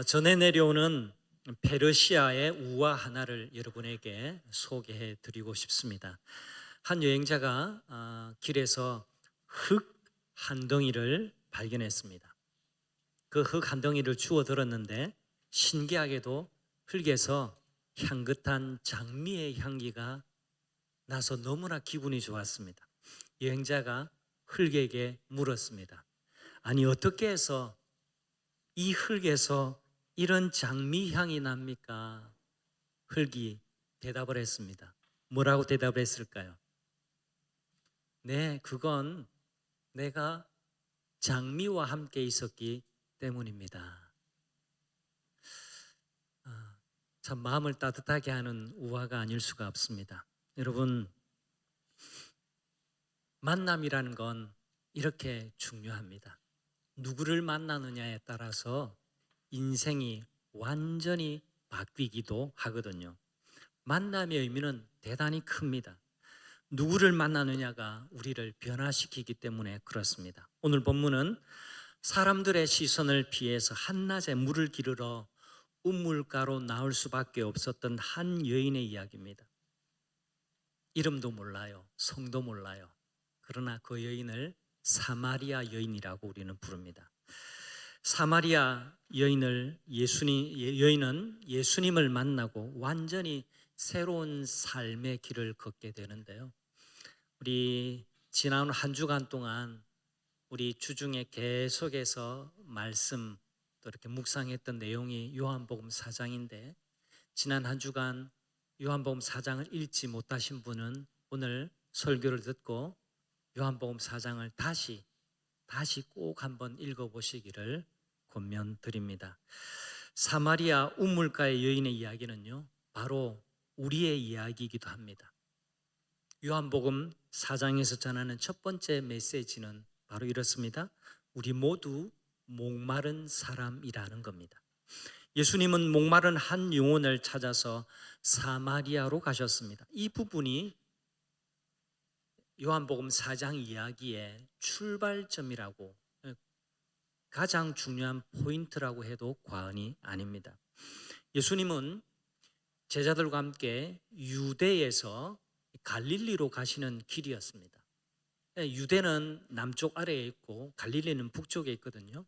전해 내려오는 페르시아의 우화 하나를 여러분에게 소개해 드리고 싶습니다. 한 여행자가 길에서 흙 한 덩이를 발견했습니다. 그 흙 한 덩이를 주워 들었는데 신기하게도 흙에서 향긋한 장미의 향기가 나서 너무나 기분이 좋았습니다. 여행자가 흙에게 물었습니다. 아니, 어떻게 해서 이 흙에서 이런 장미 향이 납니까? 흙이 대답을 했습니다. 뭐라고 대답을 했을까요? 네, 그건 내가 장미와 함께 있었기 때문입니다. 참 마음을 따뜻하게 하는 우화가 아닐 수가 없습니다. 여러분, 만남이라는 건 이렇게 중요합니다. 누구를 만나느냐에 따라서 인생이 완전히 바뀌기도 하거든요. 만남의 의미는 대단히 큽니다. 누구를 만나느냐가 우리를 변화시키기 때문에 그렇습니다. 오늘 본문은 사람들의 시선을 피해서 한낮에 물을 기르러 우물가로 나올 수밖에 없었던 한 여인의 이야기입니다. 이름도 몰라요. 성도 몰라요. 그러나 그 여인을 사마리아 여인이라고 우리는 부릅니다. 사마리아 여인은 예수님을 만나고 완전히 새로운 삶의 길을 걷게 되는데요. 우리 지난 한 주간 동안 우리 주중에 계속해서 말씀 또 이렇게 묵상했던 내용이 요한복음 4장인데 지난 한 주간 요한복음 4장을 읽지 못하신 분은 오늘 설교를 듣고 요한복음 4장을 다시 꼭 한번 읽어보시기를 권면드립니다. 사마리아 우물가의 여인의 이야기는요, 바로 우리의 이야기이기도 합니다. 요한복음 4장에서 전하는 첫 번째 메시지는 바로 이렇습니다. 우리 모두 목마른 사람이라는 겁니다. 예수님은 목마른 한 영혼을 찾아서 사마리아로 가셨습니다. 이 부분이 요한복음 4장 이야기의 출발점이라고, 가장 중요한 포인트라고 해도 과언이 아닙니다. 예수님은 제자들과 함께 유대에서 갈릴리로 가시는 길이었습니다. 유대는 남쪽 아래에 있고 갈릴리는 북쪽에 있거든요.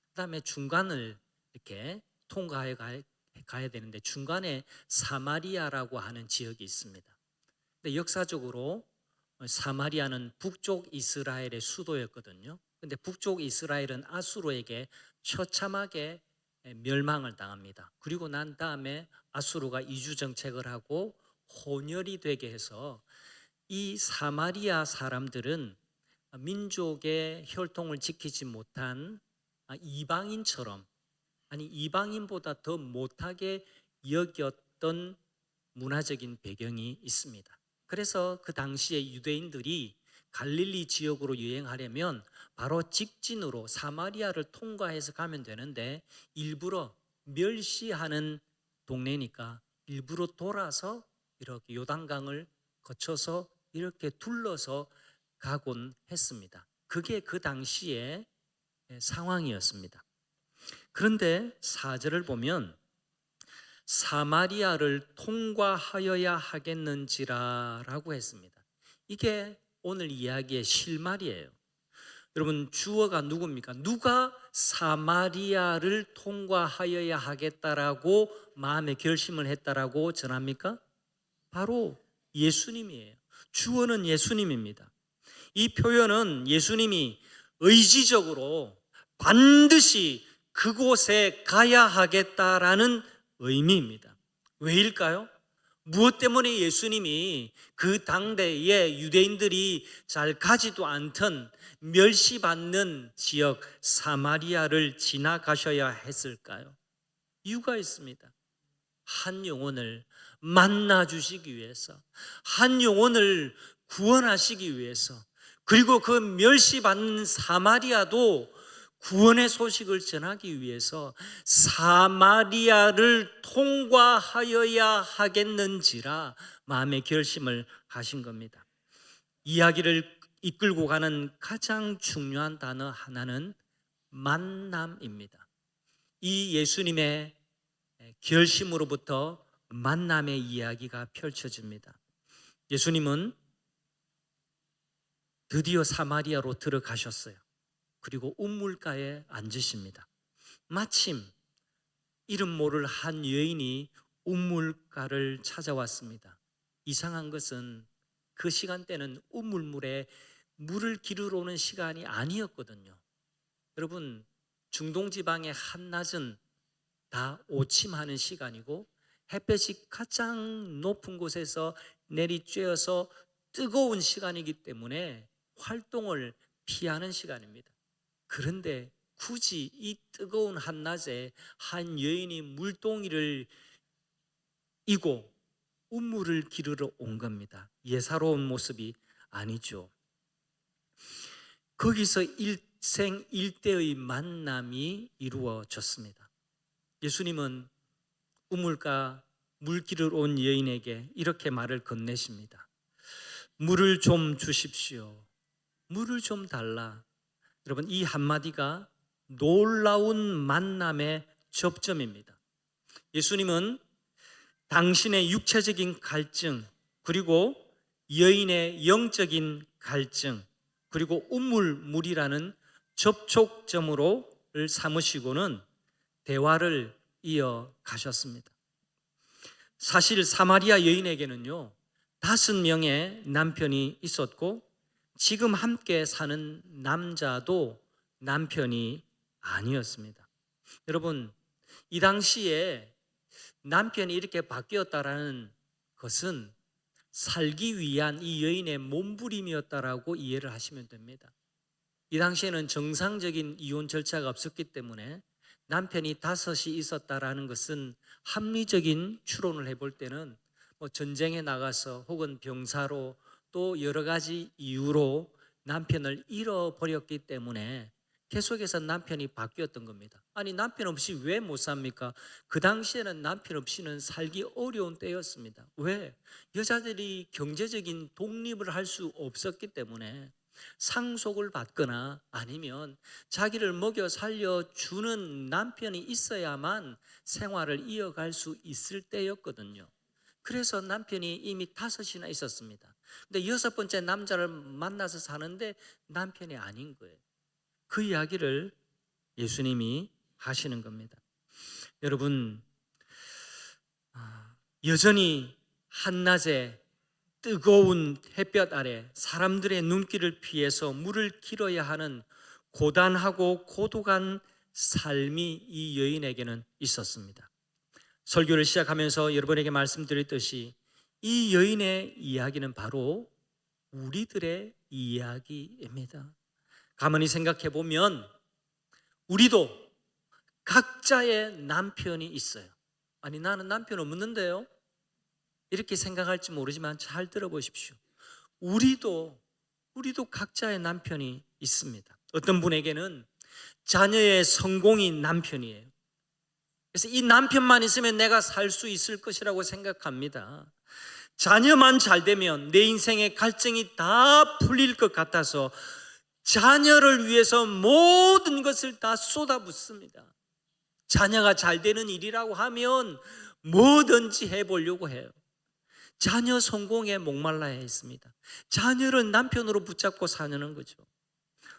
그 다음에 중간을 이렇게 통과해 가야 되는데 중간에 사마리아라고 하는 지역이 있습니다. 근데 역사적으로 사마리아는 북쪽 이스라엘의 수도였거든요. 근데 북쪽 이스라엘은 아수르에게 처참하게 멸망을 당합니다. 그리고 난 다음에 아수르가 이주 정책을 하고 혼혈이 되게 해서 이 사마리아 사람들은 민족의 혈통을 지키지 못한 이방인처럼, 아니 이방인보다 더 못하게 여겼던 문화적인 배경이 있습니다. 그래서 그 당시에 유대인들이 갈릴리 지역으로 여행하려면 바로 직진으로 사마리아를 통과해서 가면 되는데 일부러 멸시하는 동네니까 일부러 돌아서 이렇게 요단강을 거쳐서 이렇게 둘러서 가곤 했습니다. 그게 그 당시의 상황이었습니다. 그런데 4절을 보면 사마리아를 통과하여야 하겠는지라 라고 했습니다. 이게 오늘 이야기의 실말이에요. 여러분, 주어가 누굽니까? 누가 사마리아를 통과하여야 하겠다라고 마음의 결심을 했다라고 전합니까? 바로 예수님이에요. 주어는 예수님입니다. 이 표현은 예수님이 의지적으로 반드시 그곳에 가야 하겠다라는 의미입니다. 왜일까요? 무엇 때문에 예수님이 그 당대에 유대인들이 잘 가지도 않던 멸시받는 지역 사마리아를 지나가셔야 했을까요? 이유가 있습니다. 한 영혼을 만나 주시기 위해서, 한 영혼을 구원하시기 위해서, 그리고 그 멸시받는 사마리아도 구원의 소식을 전하기 위해서 사마리아를 통과하여야 하겠는지라 마음의 결심을 하신 겁니다. 이야기를 이끌고 가는 가장 중요한 단어 하나는 만남입니다. 이 예수님의 결심으로부터 만남의 이야기가 펼쳐집니다. 예수님은 드디어 사마리아로 들어가셨어요. 그리고 우물가에 앉으십니다. 마침 이름 모를 한 여인이 우물가를 찾아왔습니다. 이상한 것은 그 시간대는 우물물에 물을 기르러 오는 시간이 아니었거든요. 여러분, 중동 지방의 한낮은 다 오침하는 시간이고 햇볕이 가장 높은 곳에서 내리쬐어서 뜨거운 시간이기 때문에 활동을 피하는 시간입니다. 그런데 굳이 이 뜨거운 한낮에 한 여인이 물동이를 이고 우물을 기르러 온 겁니다. 예사로운 모습이 아니죠. 거기서 일생일대의 만남이 이루어졌습니다. 예수님은 우물가 물 기르러 온 여인에게 이렇게 말을 건네십니다. 물을 좀 주십시오. 물을 좀 달라. 여러분, 이 한마디가 놀라운 만남의 접점입니다. 예수님은 당신의 육체적인 갈증, 그리고 여인의 영적인 갈증, 그리고 우물물이라는 접촉점으로를 삼으시고는 대화를 이어가셨습니다. 사실 사마리아 여인에게는요 5명의 남편이 있었고 지금 함께 사는 남자도 남편이 아니었습니다. 여러분, 이 당시에 남편이 이렇게 바뀌었다라는 것은 살기 위한 이 여인의 몸부림이었다라고 이해를 하시면 됩니다. 이 당시에는 정상적인 이혼 절차가 없었기 때문에 남편이 5이 있었다라는 것은 합리적인 추론을 해볼 때는 전쟁에 나가서 혹은 병사로 또 여러 가지 이유로 남편을 잃어버렸기 때문에 계속해서 남편이 바뀌었던 겁니다. 아니, 남편 없이 왜 못 삽니까? 그 당시에는 남편 없이는 살기 어려운 때였습니다. 왜? 여자들이 경제적인 독립을 할 수 없었기 때문에 상속을 받거나 아니면 자기를 먹여 살려주는 남편이 있어야만 생활을 이어갈 수 있을 때였거든요. 그래서 남편이 이미 5이나 있었습니다. 근데 6번째 남자를 만나서 사는데 남편이 아닌 거예요. 그 이야기를 예수님이 하시는 겁니다. 여러분, 여전히 한낮에 뜨거운 햇볕 아래 사람들의 눈길을 피해서 물을 길어야 하는 고단하고 고독한 삶이 이 여인에게는 있었습니다. 설교를 시작하면서 여러분에게 말씀드렸듯이 이 여인의 이야기는 바로 우리들의 이야기입니다. 가만히 생각해 보면 우리도 각자의 남편이 있어요. 아니, 나는 남편 없는데요? 이렇게 생각할지 모르지만 잘 들어보십시오. 우리도 각자의 남편이 있습니다. 어떤 분에게는 자녀의 성공이 남편이에요. 그래서 이 남편만 있으면 내가 살 수 있을 것이라고 생각합니다. 자녀만 잘 되면 내 인생의 갈증이 다 풀릴 것 같아서 자녀를 위해서 모든 것을 다 쏟아붓습니다. 자녀가 잘 되는 일이라고 하면 뭐든지 해보려고 해요. 자녀 성공에 목말라야 했습니다. 자녀를 남편으로 붙잡고 사는 거죠.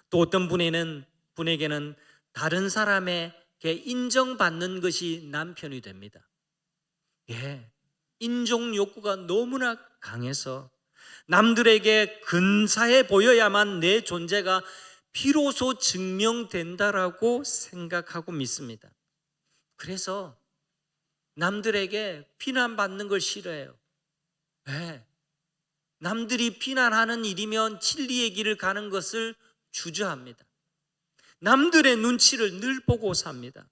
또 어떤 분에게는 다른 사람에게 인정받는 것이 남편이 됩니다. 인종 욕구가 너무나 강해서 남들에게 근사해 보여야만 내 존재가 비로소 증명된다라고 생각하고 믿습니다. 그래서 남들에게 비난받는 걸 싫어해요. 남들이 비난하는 일이면 진리의 길을 가는 것을 주저합니다. 남들의 눈치를 늘 보고 삽니다.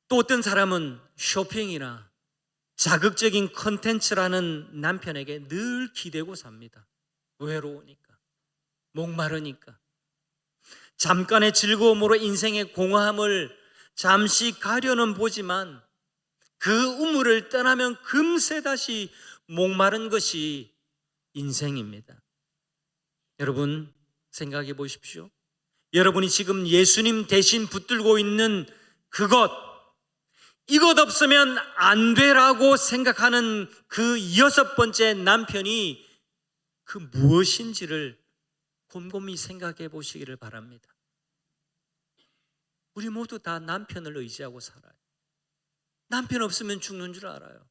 또 어떤 사람은 쇼핑이나 자극적인 컨텐츠라는 남편에게 늘 기대고 삽니다. 외로우니까, 목마르니까. 잠깐의 즐거움으로 인생의 공허함을 잠시 가려는 보지만 그 우물을 떠나면 금세 다시 목마른 것이 인생입니다. 여러분, 생각해 보십시오. 여러분이 지금 예수님 대신 붙들고 있는 그것, 이것 없으면 안 되라고 생각하는 그 6번째 남편이 그 무엇인지를 곰곰이 생각해 보시기를 바랍니다. 우리 모두 다 남편을 의지하고 살아요. 남편 없으면 죽는 줄 알아요.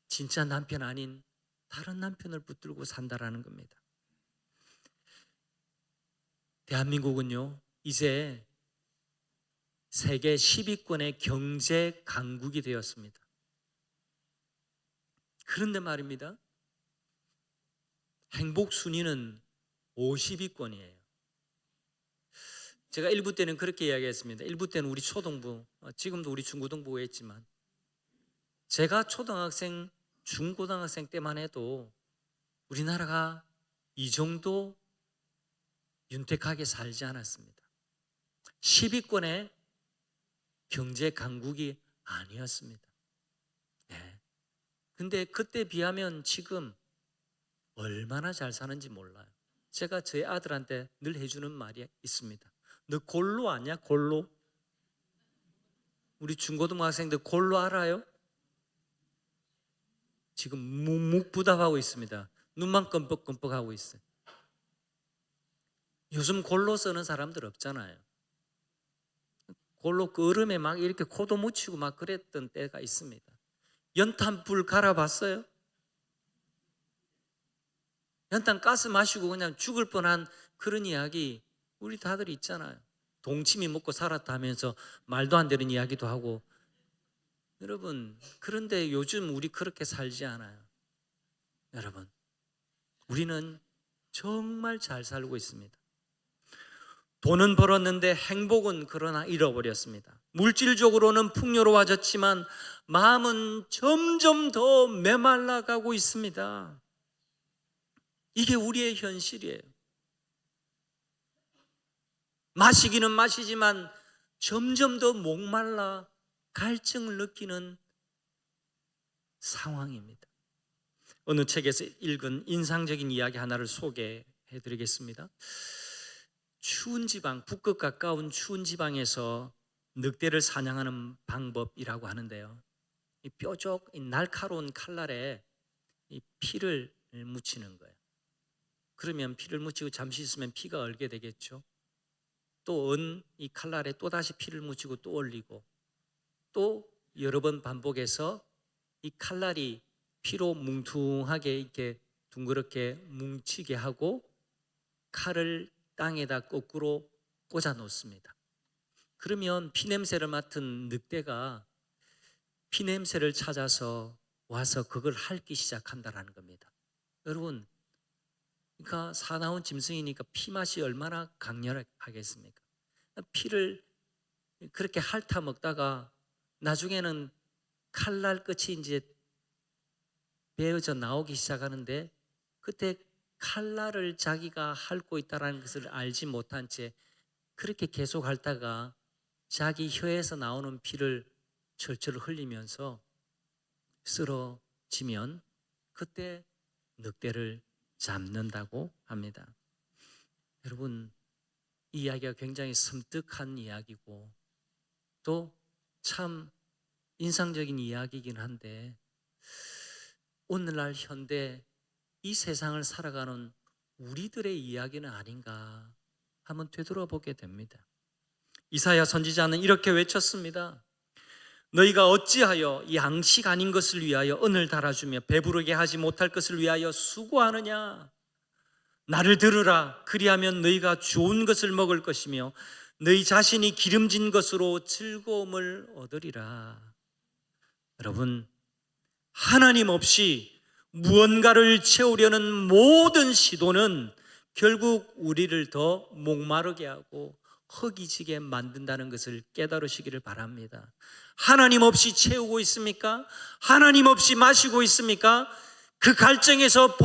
진짜 남편 아닌 다른 남편을 붙들고 산다라는 겁니다. 대한민국은요, 이제 세계 10위권의 경제 강국이 되었습니다. 그런데 말입니다, 행복 순위는 50위권이에요. 제가 1부 때는 그렇게 이야기했습니다. 1부 때는 우리 초등부, 지금도 우리 중고등부에 있지만, 제가 초등학생, 중고등학생 때만 해도 우리나라가 이 정도 윤택하게 살지 않았습니다. 10위권의 경제 강국이 아니었습니다. 네. 근데 그때 비하면 지금 얼마나 잘 사는지 몰라요. 제가 저희 아들한테 늘 해주는 말이 있습니다. 너 골로 아냐? 골로? 우리 중고등학생들 골로 알아요? 지금 묵묵부답하고 있습니다. 눈만 끔뻑끔뻑하고 있어요. 요즘 골로 쓰는 사람들 없잖아요. 골로 그 얼음에 막 이렇게 코도 묻히고 막 그랬던 때가 있습니다. 연탄불 갈아봤어요? 연탄 가스 마시고 그냥 죽을 뻔한 그런 이야기 우리 다들 있잖아요. 동치미 먹고 살았다 하면서 말도 안 되는 이야기도 하고. 여러분, 그런데 요즘 우리 그렇게 살지 않아요. 여러분, 우리는 정말 잘 살고 있습니다. 돈은 벌었는데 행복은 그러나 잃어버렸습니다. 물질적으로는 풍요로워졌지만 마음은 점점 더 메말라가고 있습니다. 이게 우리의 현실이에요. 마시기는 마시지만 점점 더 목말라 갈증을 느끼는 상황입니다. 어느 책에서 읽은 인상적인 이야기 하나를 소개해 드리겠습니다. 추운 지방, 북극 가까운 추운 지방에서 늑대를 사냥하는 방법이라고 하는데요, 이 뾰족 이 날카로운 칼날에 이 피를 묻히는 거예요. 그러면 피를 묻히고 잠시 있으면 피가 얼게 되겠죠. 또 이 칼날에 또다시 피를 묻히고 또 올리고 또 여러 번 반복해서 이 칼날이 피로 뭉퉁하게 이렇게 둥그렇게 뭉치게 하고 칼을 땅에다 거꾸로 꽂아 놓습니다. 그러면 피냄새를 맡은 늑대가 피냄새를 찾아서 와서 그걸 핥기 시작한다는 겁니다. 여러분, 그러니까 사나운 짐승이니까 피 맛이 얼마나 강렬하겠습니까? 피를 그렇게 핥아 먹다가 나중에는 칼날 끝이 이제 베어져 나오기 시작하는데, 그때 칼날을 자기가 핥고 있다는 것을 알지 못한 채 그렇게 계속 핥다가 자기 혀에서 나오는 피를 철철 흘리면서 쓰러지면 그때 늑대를 잡는다고 합니다. 여러분, 이 이야기가 굉장히 섬뜩한 이야기고 또 참 인상적인 이야기이긴 한데, 오늘날 현대 이 세상을 살아가는 우리들의 이야기는 아닌가 한번 되돌아보게 됩니다. 이사야 선지자는 이렇게 외쳤습니다. 너희가 어찌하여 양식 아닌 것을 위하여 은을 달아주며 배부르게 하지 못할 것을 위하여 수고하느냐. 나를 들으라. 그리하면 너희가 좋은 것을 먹을 것이며 너희 자신이 기름진 것으로 즐거움을 얻으리라. 여러분, 하나님 없이 무언가를 채우려는 모든 시도는 결국 우리를 더 목마르게 하고 허기지게 만든다는 것을 깨달으시기를 바랍니다. 하나님 없이 채우고 있습니까? 하나님 없이 마시고 있습니까? 그 갈증에서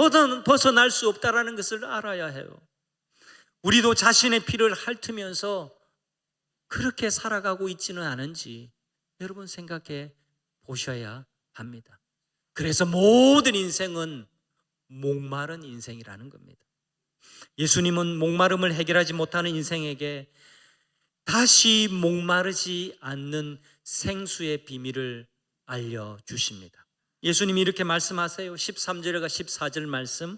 벗어날 수 없다는 것을 알아야 해요. 우리도 자신의 피를 핥으면서 그렇게 살아가고 있지는 않은지 여러분 생각해 보셔야 합니다. 그래서 모든 인생은 목마른 인생이라는 겁니다. 예수님은 목마름을 해결하지 못하는 인생에게 다시 목마르지 않는 생수의 비밀을 알려주십니다. 예수님이 이렇게 말씀하세요. 13절과 14절 말씀.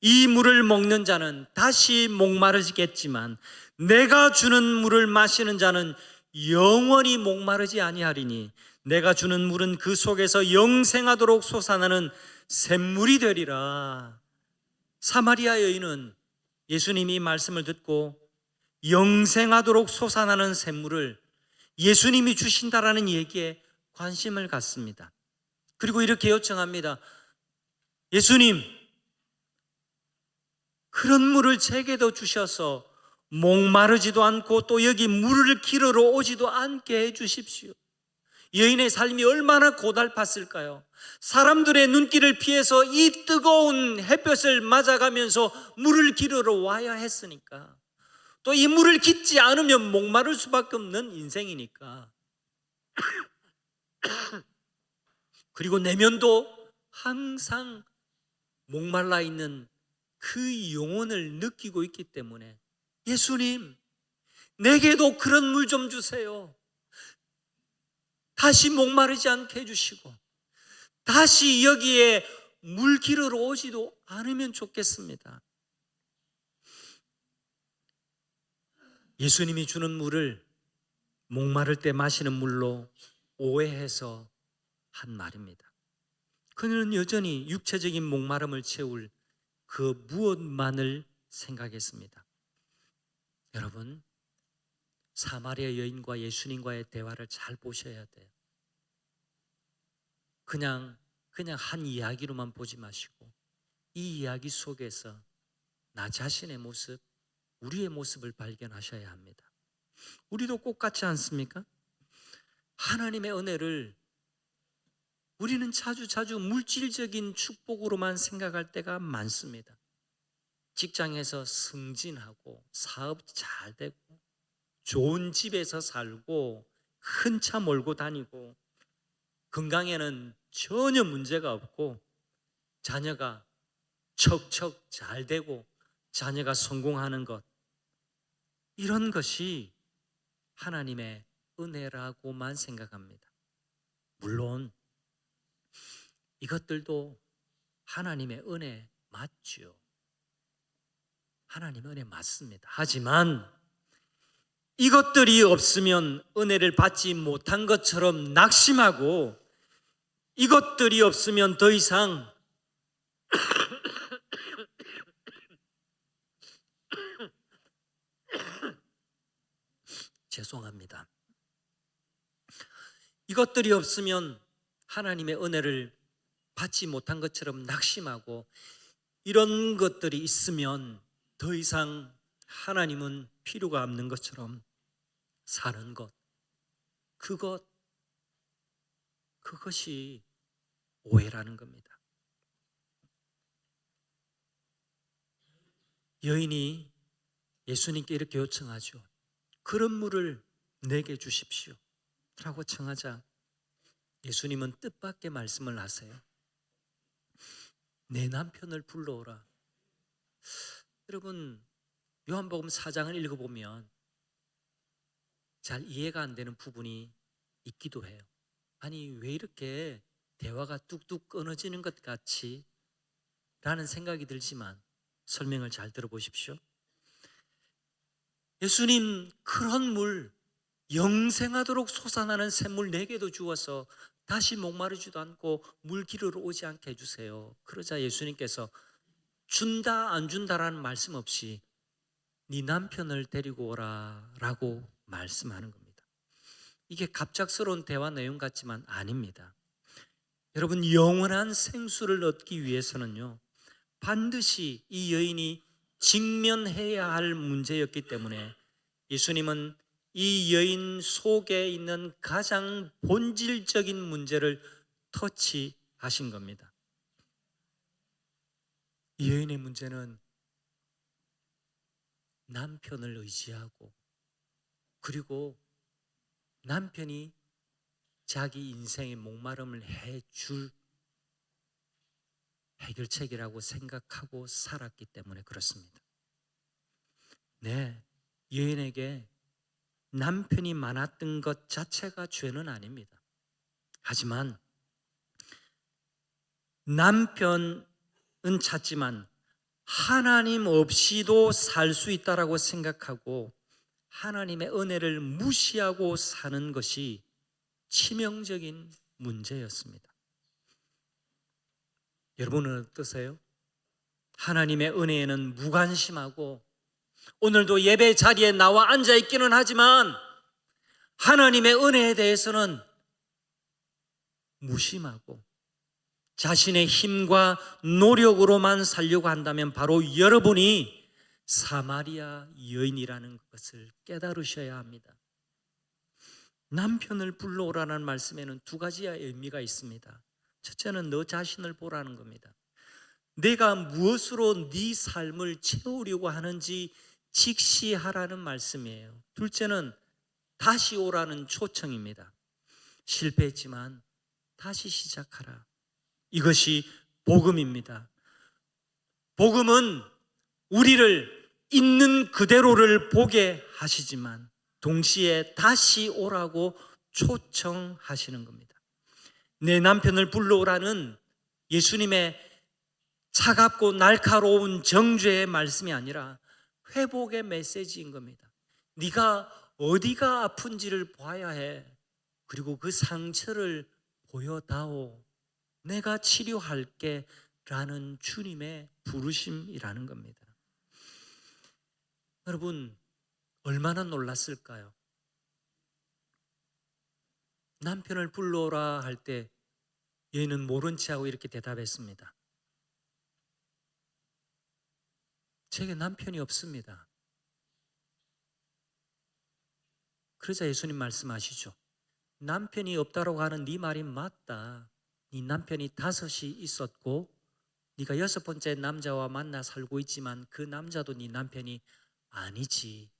이 물을 먹는 자는 다시 목마르지겠지만 내가 주는 물을 마시는 자는 영원히 목마르지 아니하리니 내가 주는 물은 그 속에서 영생하도록 솟아나는 샘물이 되리라. 사마리아 여인은 예수님이 말씀을 듣고 영생하도록 솟아나는 샘물을 예수님이 주신다라는 얘기에 관심을 갖습니다. 그리고 이렇게 요청합니다. 예수님, 그런 물을 제게도 주셔서 목마르지도 않고 또 여기 물을 기르러 오지도 않게 해주십시오. 여인의 삶이 얼마나 고달팠을까요? 사람들의 눈길을 피해서 이 뜨거운 햇볕을 맞아가면서 물을 기르러 와야 했으니까, 또 이 물을 깃지 않으면 목마를 수밖에 없는 인생이니까, 그리고 내면도 항상 목말라 있는 그 영혼을 느끼고 있기 때문에 예수님, 내게도 그런 물 좀 주세요. 다시 목마르지 않게 해주시고 다시 여기에 물 기르러 오지도 않으면 좋겠습니다. 예수님이 주는 물을 목마를 때 마시는 물로 오해해서 한 말입니다. 그는 여전히 육체적인 목마름을 채울 그 무엇만을 생각했습니다. 여러분, 사마리아 여인과 예수님과의 대화를 잘 보셔야 돼요. 그냥 한 이야기로만 보지 마시고 이 이야기 속에서 나 자신의 모습, 우리의 모습을 발견하셔야 합니다. 우리도 똑같지 않습니까? 하나님의 은혜를 우리는 자주 물질적인 축복으로만 생각할 때가 많습니다. 직장에서 승진하고 사업 잘 되고 좋은 집에서 살고 큰 차 몰고 다니고 건강에는 전혀 문제가 없고 자녀가 척척 잘 되고 자녀가 성공하는 것, 이런 것이 하나님의 은혜라고만 생각합니다. 물론 이것들도 하나님의 은혜 맞죠. 하나님의 은혜 맞습니다. 하지만 이것들이 없으면 은혜를 받지 못한 것처럼 낙심하고 이것들이 없으면 더 이상 죄송합니다. 이것들이 없으면 하나님의 은혜를 받지 못한 것처럼 낙심하고 이런 것들이 있으면 더 이상 하나님은 필요가 없는 것처럼 사는 것, 그것이 오해라는 겁니다. 여인이 예수님께 이렇게 요청하죠. 그런 물을 내게 주십시오 라고 청하자 예수님은 뜻밖의 말씀을 하세요. 내 남편을 불러오라. 여러분, 요한복음 4장을 읽어보면 잘 이해가 안 되는 부분이 있기도 해요. 아니, 왜 이렇게 대화가 뚝뚝 끊어지는 것 같이? 라는 생각이 들지만 설명을 잘 들어보십시오. 예수님, 그런 물, 영생하도록 솟아나는 샘물 내게도 주어서 다시 목마르지도 않고 물 기르러 오지 않게 해주세요. 그러자 예수님께서 준다 안 준다라는 말씀 없이 네 남편을 데리고 오라 라고 말씀하는 겁니다. 이게 갑작스러운 대화 내용 같지만 아닙니다. 여러분, 영원한 생수를 얻기 위해서는요, 반드시 이 여인이 직면해야 할 문제였기 때문에 예수님은 이 여인 속에 있는 가장 본질적인 문제를 터치하신 겁니다. 이 여인의 문제는 남편을 의지하고, 그리고 남편이 자기 인생의 목마름을 해결책이라고 생각하고 살았기 때문에 그렇습니다. 네, 여인에게 남편이 많았던 것 자체가 죄는 아닙니다. 하지만 남편은 찾지만 하나님 없이도 살 수 있다라고 생각하고 하나님의 은혜를 무시하고 사는 것이 치명적인 문제였습니다. 여러분은 어떠세요? 하나님의 은혜에는 무관심하고 오늘도 예배 자리에 나와 앉아 있기는 하지만 하나님의 은혜에 대해서는 무심하고 자신의 힘과 노력으로만 살려고 한다면 바로 여러분이 사마리아 여인이라는 것을 깨달으셔야 합니다. 남편을 불러오라는 말씀에는 두 가지의 의미가 있습니다. 첫째는 너 자신을 보라는 겁니다. 내가 무엇으로 네 삶을 채우려고 하는지 직시하라는 말씀이에요. 둘째는 다시 오라는 초청입니다. 실패했지만 다시 시작하라. 이것이 복음입니다. 복음은 우리를 있는 그대로를 보게 하시지만 동시에 다시 오라고 초청하시는 겁니다. 내 남편을 불러오라는 예수님의 차갑고 날카로운 정죄의 말씀이 아니라 회복의 메시지인 겁니다. 네가 어디가 아픈지를 봐야 해. 그리고 그 상처를 보여다오. 내가 치료할게 라는 주님의 부르심이라는 겁니다. 여러분, 얼마나 놀랐을까요? 남편을 불러오라 할 때 얘는 모른 체하고 이렇게 대답했습니다. 제게 남편이 없습니다. 그러자 예수님 말씀하시죠. 남편이 없다고 하는 네 말이 맞다. 네 남편이 5이 있었고 네가 6번째 남자와 만나 살고 있지만 그 남자도 네 남편이 아니지.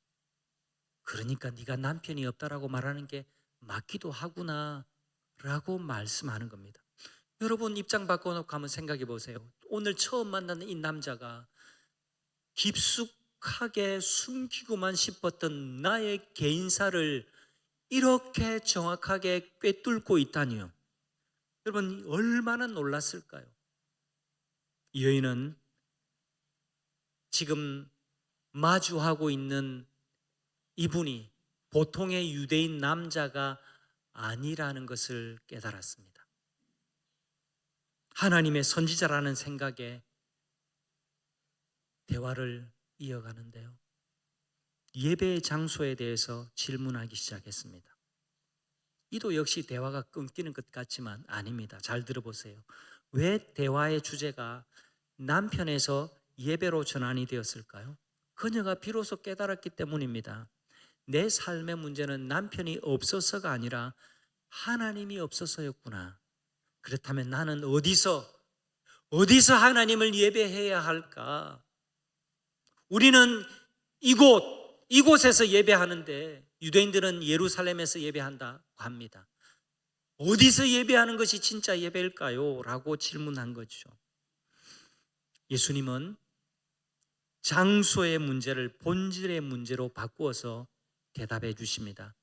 그러니까 네가 남편이 없다라고 말하는 게 맞기도 하구나 라고 말씀하는 겁니다. 여러분 입장 바꿔놓고 한번 생각해 보세요. 오늘 처음 만나는 이 남자가 깊숙하게 숨기고만 싶었던 나의 개인사를 이렇게 정확하게 꿰뚫고 있다니요. 여러분 얼마나 놀랐을까요? 이 여인은 지금 마주하고 있는 이분이 보통의 유대인 남자가 아니라는 것을 깨달았습니다. 하나님의 선지자라는 생각에 대화를 이어가는데요. 예배의 장소에 대해서 질문하기 시작했습니다. 이도 역시 대화가 끊기는 것 같지만 아닙니다. 잘 들어보세요. 왜 대화의 주제가 남편에서 예배로 전환이 되었을까요? 그녀가 비로소 깨달았기 때문입니다. 내 삶의 문제는 남편이 없어서가 아니라 하나님이 없어서였구나. 그렇다면 나는 어디서 하나님을 예배해야 할까? 우리는 이곳에서 예배하는데 유대인들은 예루살렘에서 예배한다고 합니다. 어디서 예배하는 것이 진짜 예배일까요? 라고 질문한 거죠. 예수님은 장소의 문제를 본질의 문제로 바꾸어서 대답해 주십니다.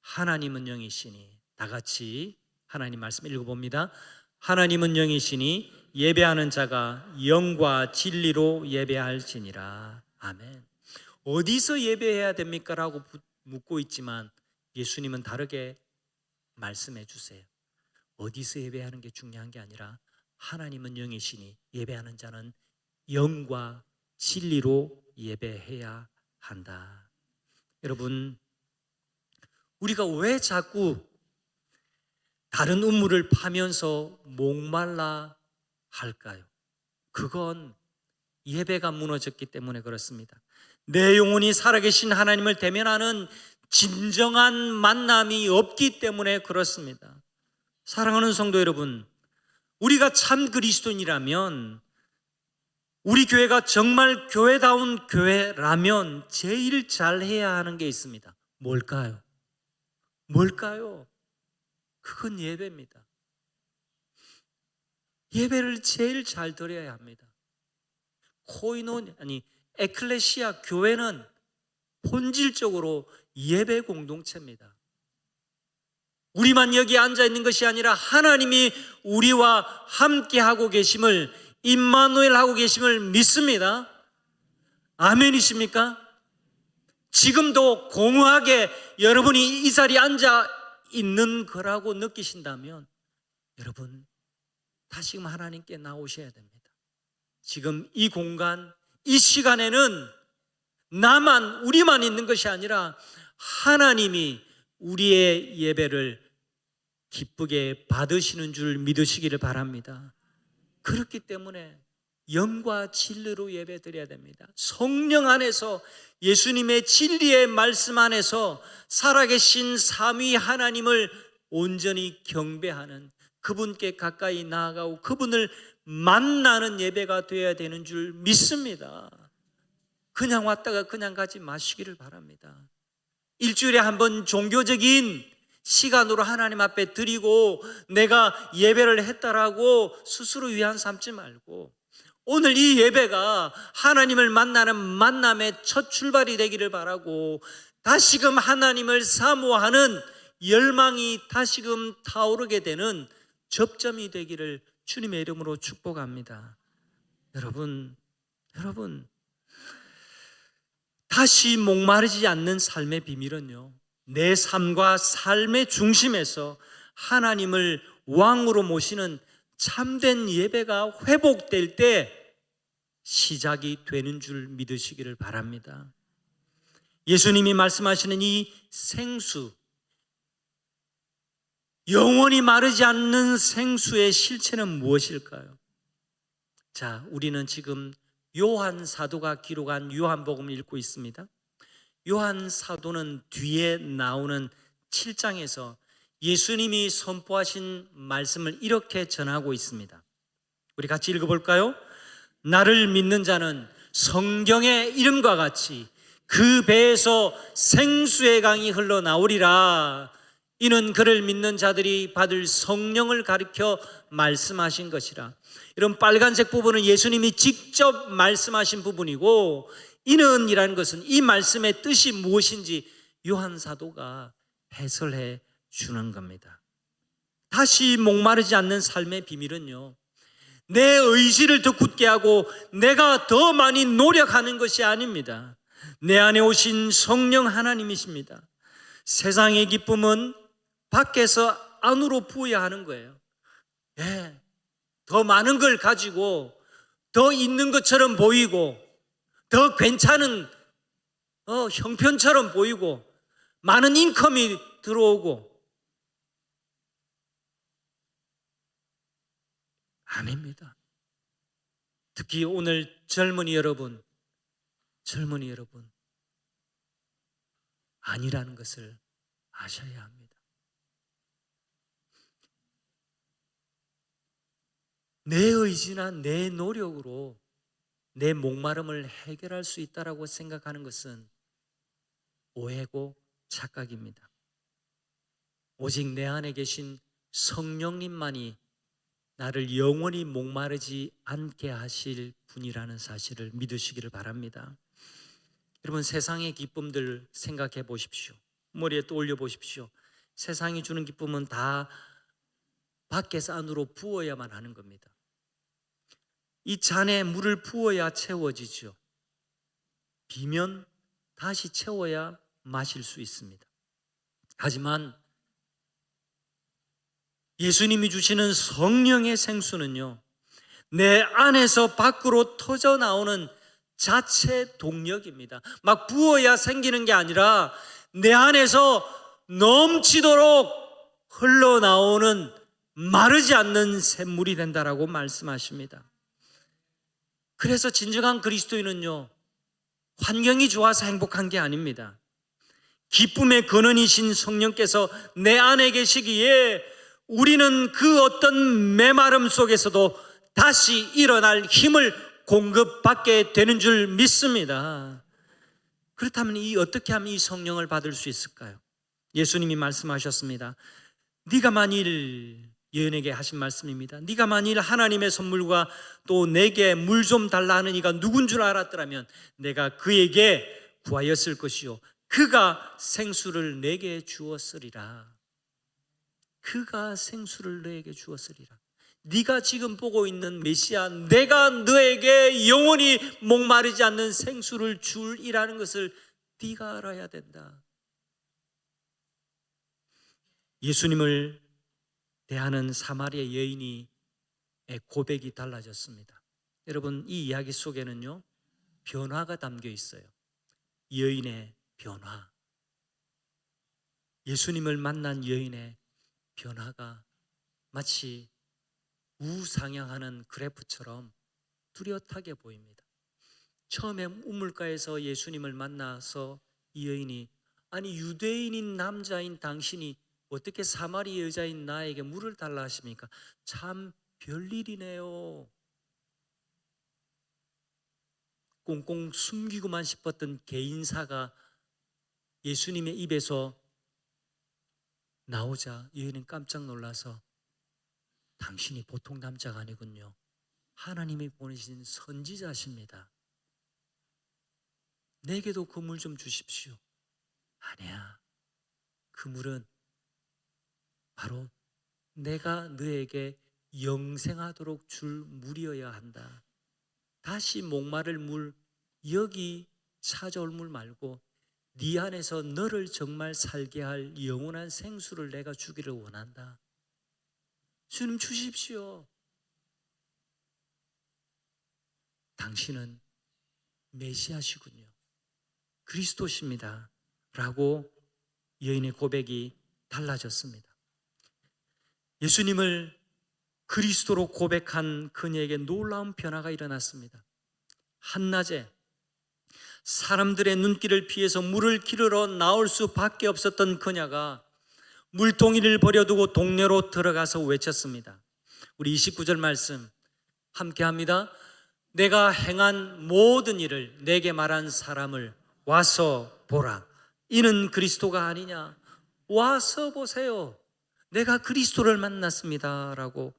하나님은 영이시니, 다 같이 하나님 말씀 읽어봅니다. 하나님은 영이시니 예배하는 자가 영과 진리로 예배할지니라. 아멘. 어디서 예배해야 됩니까? 라고 묻고 있지만 예수님은 다르게 말씀해 주세요. 어디서 예배하는 게 중요한 게 아니라 하나님은 영이시니 예배하는 자는 영과 진리로 예배해야 한다. 여러분, 우리가 왜 자꾸 다른 우물을 파면서 목말라 할까요? 그건 예배가 무너졌기 때문에 그렇습니다. 내 영혼이 살아계신 하나님을 대면하는 진정한 만남이 없기 때문에 그렇습니다. 사랑하는 성도 여러분, 우리가 참 그리스도인이라면, 우리 교회가 정말 교회다운 교회라면 제일 잘해야 하는 게 있습니다. 뭘까요? 그건 예배입니다. 예배를 제일 잘 드려야 합니다. 에클레시아 교회는 본질적으로 예배 공동체입니다. 우리만 여기 앉아 있는 것이 아니라 하나님이 우리와 함께 하고 계심을, 임마누엘 하고 계심을 믿습니다. 아멘이십니까? 지금도 공허하게 여러분이 이 자리에 앉아 있는 거라고 느끼신다면 여러분 다시금 하나님께 나오셔야 됩니다. 지금 이 공간, 이 시간에는 우리만 있는 것이 아니라 하나님이 우리의 예배를 기쁘게 받으시는 줄 믿으시기를 바랍니다. 그렇기 때문에 영과 진리로 예배 드려야 됩니다. 성령 안에서, 예수님의 진리의 말씀 안에서 살아계신 삼위 하나님을 온전히 경배하는, 그분께 가까이 나아가고 그분을 만나는 예배가 되어야 되는 줄 믿습니다. 그냥 왔다가 그냥 가지 마시기를 바랍니다. 일주일에 한 번 종교적인 시간으로 하나님 앞에 드리고 내가 예배를 했다라고 스스로 위안 삼지 말고, 오늘 이 예배가 하나님을 만나는 만남의 첫 출발이 되기를 바라고, 다시금 하나님을 사모하는 열망이 다시금 타오르게 되는 접점이 되기를 주님의 이름으로 축복합니다. 여러분, 다시 목마르지 않는 삶의 비밀은요, 내 삶과 삶의 중심에서 하나님을 왕으로 모시는 참된 예배가 회복될 때 시작이 되는 줄 믿으시기를 바랍니다. 예수님이 말씀하시는 이 생수, 영원히 마르지 않는 생수의 실체는 무엇일까요? 자, 우리는 지금 요한 사도가 기록한 요한복음을 읽고 있습니다. 요한 사도는 뒤에 나오는 7장에서 예수님이 선포하신 말씀을 이렇게 전하고 있습니다. 우리 같이 읽어볼까요? 나를 믿는 자는 성경의 이름과 같이 그 배에서 생수의 강이 흘러나오리라. 이는 그를 믿는 자들이 받을 성령을 가리켜 말씀하신 것이라. 이런 빨간색 부분은 예수님이 직접 말씀하신 부분이고, 이는 이라는 것은 이 말씀의 뜻이 무엇인지 요한 사도가 해설해 주는 겁니다. 다시 목마르지 않는 삶의 비밀은요, 내 의지를 더 굳게 하고 내가 더 많이 노력하는 것이 아닙니다. 내 안에 오신 성령 하나님이십니다. 세상의 기쁨은 밖에서 안으로 부어야 하는 거예요. 더 많은 걸 가지고 더 있는 것처럼 보이고, 더 괜찮은 형편처럼 보이고, 많은 인컴이 들어오고, 아닙니다. 특히 오늘 젊은이 여러분 아니라는 것을 아셔야 합니다. 내 의지나 내 노력으로 내 목마름을 해결할 수 있다고 생각하는 것은 오해고 착각입니다. 오직 내 안에 계신 성령님만이 나를 영원히 목마르지 않게 하실 분이라는 사실을 믿으시기를 바랍니다. 여러분, 세상의 기쁨들 생각해 보십시오. 머리에 떠올려 보십시오. 세상이 주는 기쁨은 다 밖에서 안으로 부어야만 하는 겁니다. 이 잔에 물을 부어야 채워지죠. 비면 다시 채워야 마실 수 있습니다. 하지만 예수님이 주시는 성령의 생수는요, 내 안에서 밖으로 터져 나오는 자체 동력입니다. 막 부어야 생기는 게 아니라 내 안에서 넘치도록 흘러나오는 마르지 않는 샘물이 된다라고 말씀하십니다. 그래서 진정한 그리스도인은요, 환경이 좋아서 행복한 게 아닙니다. 기쁨의 근원이신 성령께서 내 안에 계시기에 우리는 그 어떤 메마름 속에서도 다시 일어날 힘을 공급받게 되는 줄 믿습니다. 그렇다면 어떻게 하면 이 성령을 받을 수 있을까요? 예수님이 말씀하셨습니다. 네가 만일 여인에게 하신 말씀입니다. 네가 만일 하나님의 선물과 또 내게 물 좀 달라 하는 이가 누군 줄 알았더라면 내가 그에게 구하였을 것이요 그가 생수를 내게 주었으리라. 그가 생수를 너에게 주었으리라. 네가 지금 보고 있는 메시아, 내가 너에게 영원히 목마르지 않는 생수를 줄이라는 것을 네가 알아야 된다. 예수님을 대하는 사마리아 여인의 고백이 달라졌습니다. 여러분, 이 이야기 속에는요 변화가 담겨 있어요. 여인의 변화, 예수님을 만난 여인의 변화가 마치 우상향하는 그래프처럼 뚜렷하게 보입니다. 처음에 우물가에서 예수님을 만나서 이 여인이, 아니 유대인인 남자인 당신이 어떻게 사마리 여자인 나에게 물을 달라 하십니까? 참 별일이네요. 꽁꽁 숨기고만 싶었던 개인사가 예수님의 입에서 나오자 여인은 깜짝 놀라서 당신이 보통 남자가 아니군요. 하나님이 보내신 선지자십니다. 내게도 그 물 좀 주십시오. 아니야. 그 물은 바로 내가 너에게 영생하도록 줄 물이어야 한다. 다시 목마를 물, 여기 찾아올 물 말고 네 안에서 너를 정말 살게 할 영원한 생수를 내가 주기를 원한다. 주님 주십시오. 당신은 메시아시군요. 그리스도십니다. 라고 여인의 고백이 달라졌습니다. 예수님을 그리스도로 고백한 그녀에게 놀라운 변화가 일어났습니다. 한낮에 사람들의 눈길을 피해서 물을 기르러 나올 수밖에 없었던 그녀가 물동이를 버려두고 동네로 들어가서 외쳤습니다. 우리 29절 말씀 함께 합니다. 내가 행한 모든 일을 내게 말한 사람을 와서 보라. 이는 그리스도가 아니냐. 와서 보세요. 내가 그리스도를 만났습니다. 라고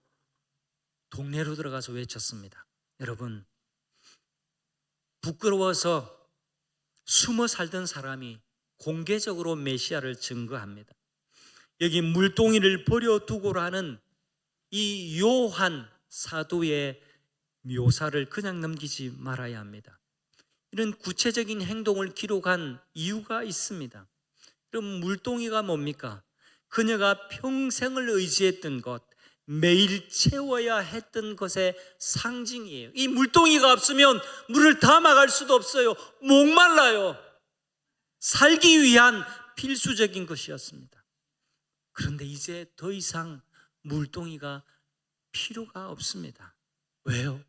동네로 들어가서 외쳤습니다. 여러분, 부끄러워서 숨어 살던 사람이 공개적으로 메시아를 증거합니다. 여기 물동이를 버려두고라는 이 요한 사도의 묘사를 그냥 넘기지 말아야 합니다. 이런 구체적인 행동을 기록한 이유가 있습니다. 그럼 물동이가 뭡니까? 그녀가 평생을 의지했던 것, 매일 채워야 했던 것의 상징이에요. 이 물동이가 없으면 물을 다 막을 수도 없어요. 목말라요. 살기 위한 필수적인 것이었습니다. 그런데 이제 더 이상 물동이가 필요가 없습니다. 왜요?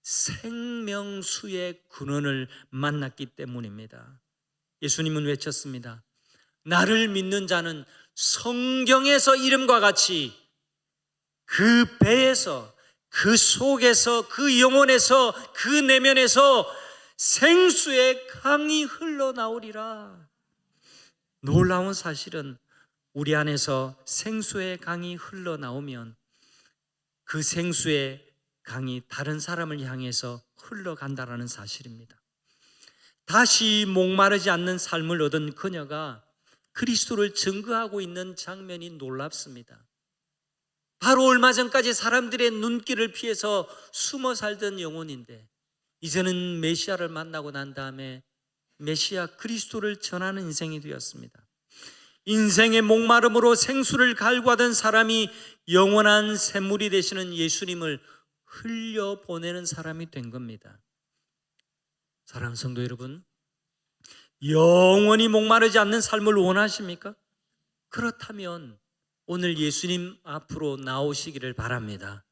생명수의 근원을 만났기 때문입니다. 예수님은 외쳤습니다. 나를 믿는 자는 성경에서 이름과 같이 그 배에서, 그 속에서, 그 영혼에서, 그 내면에서 생수의 강이 흘러나오리라. 놀라운 사실은 우리 안에서 생수의 강이 흘러나오면 그 생수의 강이 다른 사람을 향해서 흘러간다라는 사실입니다. 다시 목마르지 않는 삶을 얻은 그녀가 그리스도를 증거하고 있는 장면이 놀랍습니다. 바로 얼마 전까지 사람들의 눈길을 피해서 숨어 살던 영혼인데 이제는 메시아를 만나고 난 다음에 메시아 그리스도를 전하는 인생이 되었습니다. 인생의 목마름으로 생수를 갈구하던 사람이 영원한 샘물이 되시는 예수님을 흘려보내는 사람이 된 겁니다. 사랑하는 성도 여러분, 영원히 목마르지 않는 삶을 원하십니까? 그렇다면 오늘 예수님 앞으로 나오시기를 바랍니다.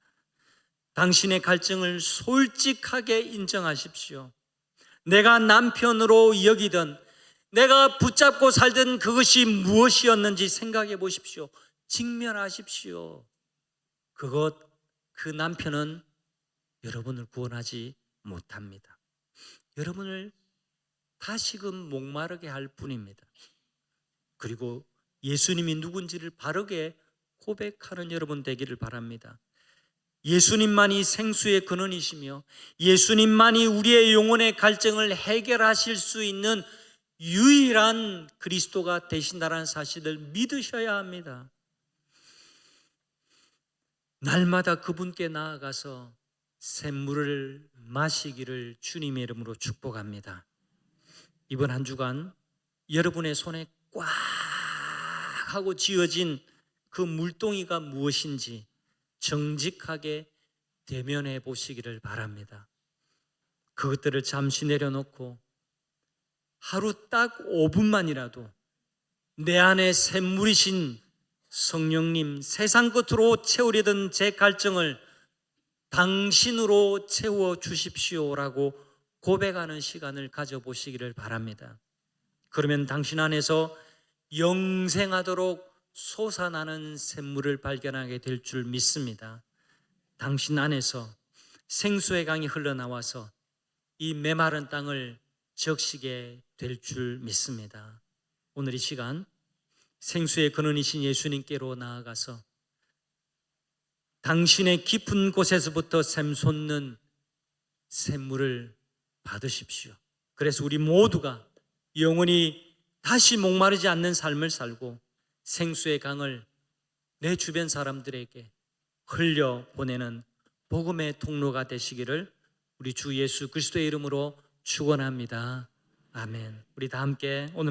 당신의 갈증을 솔직하게 인정하십시오. 내가 남편으로 여기던, 내가 붙잡고 살던 그것이 무엇이었는지 생각해 보십시오. 직면하십시오. 그 남편은 여러분을 구원하지 못합니다. 여러분을 다시금 목마르게 할 뿐입니다. 그리고 예수님이 누군지를 바르게 고백하는 여러분 되기를 바랍니다. 예수님만이 생수의 근원이시며 예수님만이 우리의 영혼의 갈증을 해결하실 수 있는 유일한 그리스도가 되신다는 사실을 믿으셔야 합니다. 날마다 그분께 나아가서 샘물을 마시기를 주님의 이름으로 축복합니다. 이번 한 주간 여러분의 손에 꽉 하고 쥐어진 그 물동이가 무엇인지 정직하게 대면해 보시기를 바랍니다. 그것들을 잠시 내려놓고 하루 딱 5분만이라도 내 안에 샘물이신 성령님, 세상 끝으로 채우려던 제 갈증을 당신으로 채워 주십시오라고 고백하는 시간을 가져보시기를 바랍니다. 그러면 당신 안에서 영생하도록 솟아나는 샘물을 발견하게 될 줄 믿습니다. 당신 안에서 생수의 강이 흘러나와서 이 메마른 땅을 적시게 될 줄 믿습니다. 오늘 이 시간 생수의 근원이신 예수님께로 나아가서 당신의 깊은 곳에서부터 샘솟는 샘물을 받으십시오. 그래서 우리 모두가 영원히 다시 목마르지 않는 삶을 살고 생수의 강을 내 주변 사람들에게 흘려 보내는 복음의 통로가 되시기를 우리 주 예수 그리스도의 이름으로 축원합니다. 아멘. 우리 다 함께 오늘